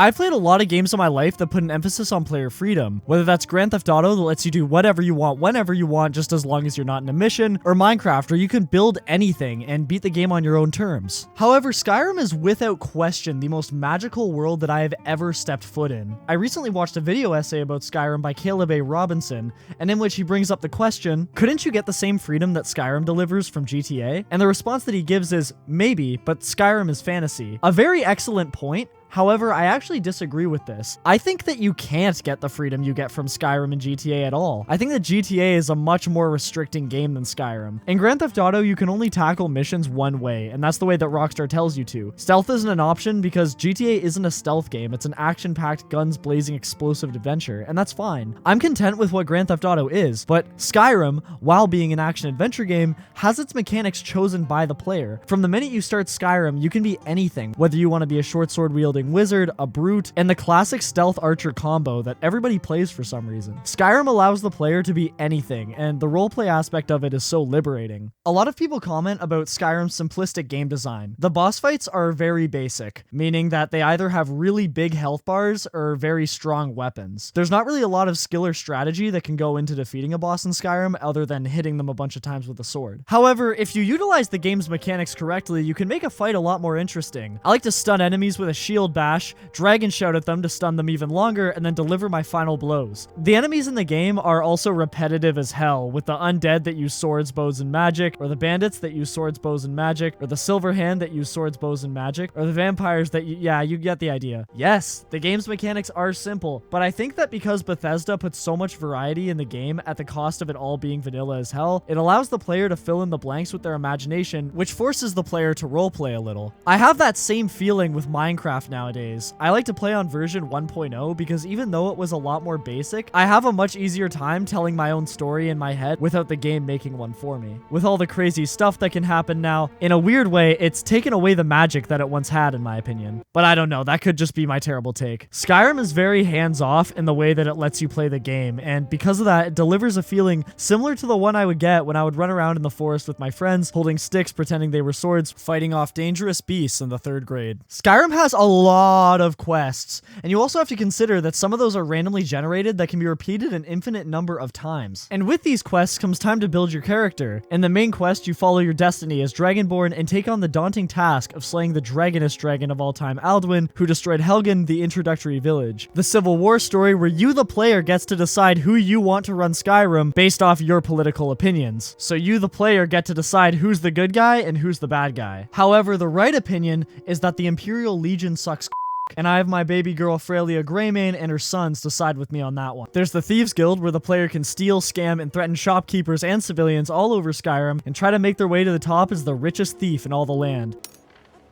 I've played a lot of games in my life that put an emphasis on player freedom, whether that's Grand Theft Auto that lets you do whatever you want, whenever you want, just as long as you're not in a mission, or Minecraft where you can build anything and beat the game on your own terms. However, Skyrim is without question the most magical world that I have ever stepped foot in. I recently watched a video essay about Skyrim by Caleb A. Robinson, and in which he brings up the question, couldn't you get the same freedom that Skyrim delivers from GTA? And the response that he gives is, maybe, but Skyrim is fantasy. A very excellent point. However, I actually disagree with this. I think that you can't get the freedom you get from Skyrim and GTA at all. I think that GTA is a much more restricting game than Skyrim. In Grand Theft Auto, you can only tackle missions one way, and that's the way that Rockstar tells you to. Stealth isn't an option because GTA isn't a stealth game, it's an action-packed, guns-blazing, explosive adventure, and that's fine. I'm content with what Grand Theft Auto is, but Skyrim, while being an action-adventure game, has its mechanics chosen by the player. From the minute you start Skyrim, you can be anything, whether you want to be a short sword wielding wizard, a brute, and the classic stealth archer combo that everybody plays for some reason. Skyrim allows the player to be anything, and the roleplay aspect of it is so liberating. A lot of people comment about Skyrim's simplistic game design. The boss fights are very basic, meaning that they either have really big health bars or very strong weapons. There's not really a lot of skill or strategy that can go into defeating a boss in Skyrim other than hitting them a bunch of times with a sword. However, if you utilize the game's mechanics correctly, you can make a fight a lot more interesting. I like to stun enemies with a shield bash, dragon shout at them to stun them even longer, and then deliver my final blows. The enemies in the game are also repetitive as hell, with the undead that use swords, bows, and magic, or the bandits that use swords, bows, and magic, or the silver hand that use swords, bows, and magic, or the vampires that you get the idea. Yes, the game's mechanics are simple, but I think that because Bethesda puts so much variety in the game at the cost of it all being vanilla as hell, it allows the player to fill in the blanks with their imagination, which forces the player to roleplay a little. I have that same feeling with Minecraft nowadays. I like to play on version 1.0 because even though it was a lot more basic, I have a much easier time telling my own story in my head without the game making one for me. With all the crazy stuff that can happen now, in a weird way, it's taken away the magic that it once had, in my opinion. But I don't know, that could just be my terrible take. Skyrim is very hands-off in the way that it lets you play the game, and because of that, it delivers a feeling similar to the one I would get when I would run around in the forest with my friends, holding sticks pretending they were swords, fighting off dangerous beasts in the 3rd grade. Skyrim has a lot of quests, and you also have to consider that some of those are randomly generated that can be repeated an infinite number of times. And with these quests comes time to build your character. In the main quest, you follow your destiny as Dragonborn and take on the daunting task of slaying the dragonest dragon of all time, Alduin, who destroyed Helgen, the introductory village. The Civil War story where you, the player, gets to decide who you want to run Skyrim based off your political opinions. So you, the player, get to decide who's the good guy and who's the bad guy. However, the right opinion is that the Imperial Legion sucks, and I have my baby girl Freya Greymane and her sons to side with me on that one. There's the Thieves Guild, where the player can steal, scam, and threaten shopkeepers and civilians all over Skyrim and try to make their way to the top as the richest thief in all the land.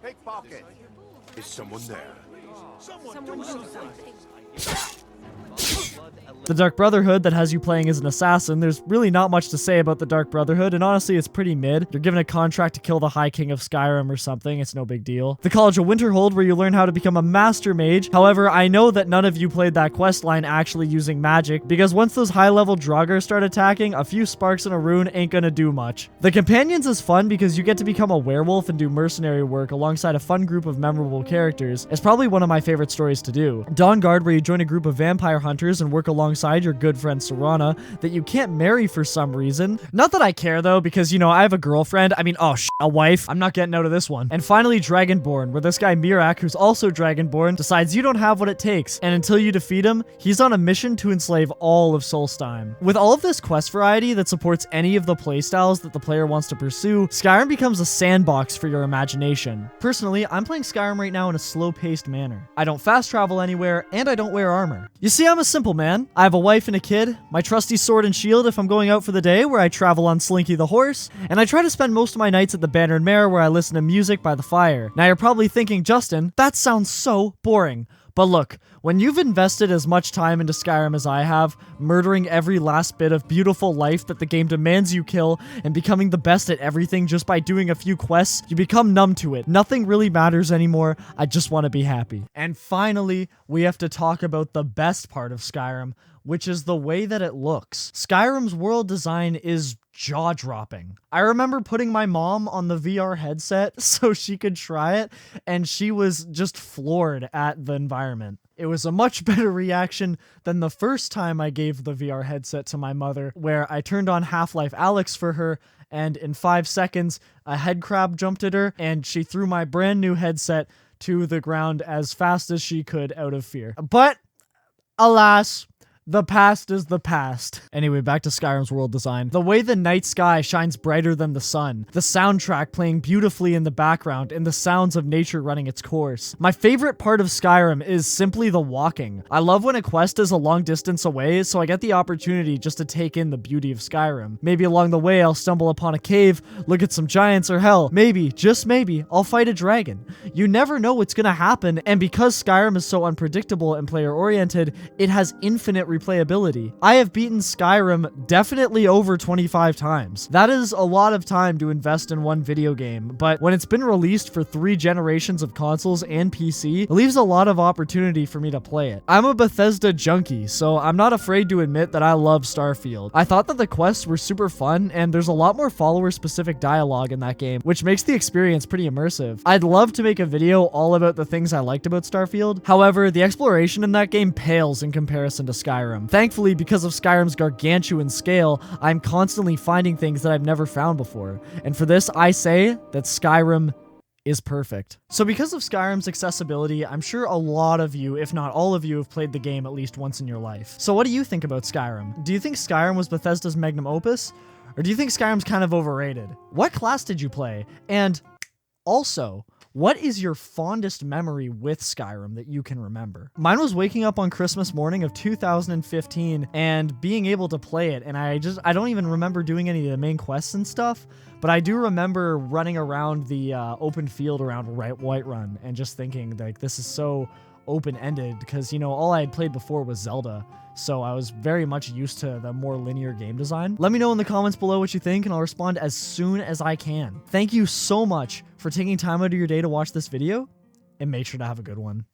Pickpocket. Is someone there? Someone do something. The Dark Brotherhood that has you playing as an assassin. There's really not much to say about the Dark Brotherhood, and honestly, it's pretty mid. You're given a contract to kill the High King of Skyrim or something. It's no big deal. The College of Winterhold, where you learn how to become a Master Mage. However, I know that none of you played that quest line actually using magic, because once those high-level Draugr start attacking, a few sparks and a rune ain't gonna do much. The Companions is fun because you get to become a werewolf and do mercenary work alongside a fun group of memorable characters. It's probably one of my favorite stories to do. Dawnguard, where you join a group of vampire hunters and work alongside your good friend Serana that you can't marry for some reason. Not that I care though, because you know, I have a girlfriend. I mean, a wife. I'm not getting out of this one. And finally, Dragonborn, where this guy Mirak, who's also Dragonborn, decides you don't have what it takes, and until you defeat him, he's on a mission to enslave all of Solstheim. With all of this quest variety that supports any of the playstyles that the player wants to pursue, Skyrim becomes a sandbox for your imagination. Personally, I'm playing Skyrim right now in a slow-paced manner. I don't fast travel anywhere, and I don't wear armor. You see, I'm a simple man. I have a wife and a kid, my trusty sword and shield if I'm going out for the day, where I travel on Slinky the horse, and I try to spend most of my nights at the Bannered Mare, where I listen to music by the fire. Now you're probably thinking, Justin, that sounds so boring. But look, when you've invested as much time into Skyrim as I have, murdering every last bit of beautiful life that the game demands you kill, and becoming the best at everything just by doing a few quests, you become numb to it. Nothing really matters anymore. I just want to be happy. And finally, we have to talk about the best part of Skyrim, which is the way that it looks. Skyrim's world design is jaw-dropping. I remember putting my mom on the VR headset so she could try it, and she was just floored at the environment. It was a much better reaction than the first time I gave the VR headset to my mother, where I turned on Half-Life Alyx for her, and in 5 seconds, a head crab jumped at her, and she threw my brand new headset to the ground as fast as she could out of fear. But, alas, the past is the past. Anyway, back to Skyrim's world design. The way the night sky shines brighter than the sun, the soundtrack playing beautifully in the background, and the sounds of nature running its course. My favorite part of Skyrim is simply the walking. I love when a quest is a long distance away, so I get the opportunity just to take in the beauty of Skyrim. Maybe along the way, I'll stumble upon a cave, look at some giants, or hell, maybe, just maybe, I'll fight a dragon. You never know what's gonna happen, and because Skyrim is so unpredictable and player-oriented, it has infinite replayability. I have beaten Skyrim definitely over 25 times. That is a lot of time to invest in one video game, but when it's been released for 3 generations of consoles and PC, it leaves a lot of opportunity for me to play it. I'm a Bethesda junkie, so I'm not afraid to admit that I love Starfield. I thought that the quests were super fun, and there's a lot more follower-specific dialogue in that game, which makes the experience pretty immersive. I'd love to make a video all about the things I liked about Starfield. However, the exploration in that game pales in comparison to Skyrim. Thankfully, because of Skyrim's gargantuan scale, I'm constantly finding things that I've never found before. And for this, I say that Skyrim is perfect. So because of Skyrim's accessibility, I'm sure a lot of you, if not all of you, have played the game at least once in your life. So what do you think about Skyrim? Do you think Skyrim was Bethesda's magnum opus? Or do you think Skyrim's kind of overrated? What class did you play? And also, what is your fondest memory with Skyrim that you can remember? Mine was waking up on Christmas morning of 2015 and being able to play it, and I don't even remember doing any of the main quests and stuff, but I do remember running around the open field around Whiterun and just thinking, like, this is so open-ended, because, you know, all I had played before was Zelda, so I was very much used to the more linear game design. Let me know in the comments below what you think, and I'll respond as soon as I can. Thank you so much for taking time out of your day to watch this video, and make sure to have a good one.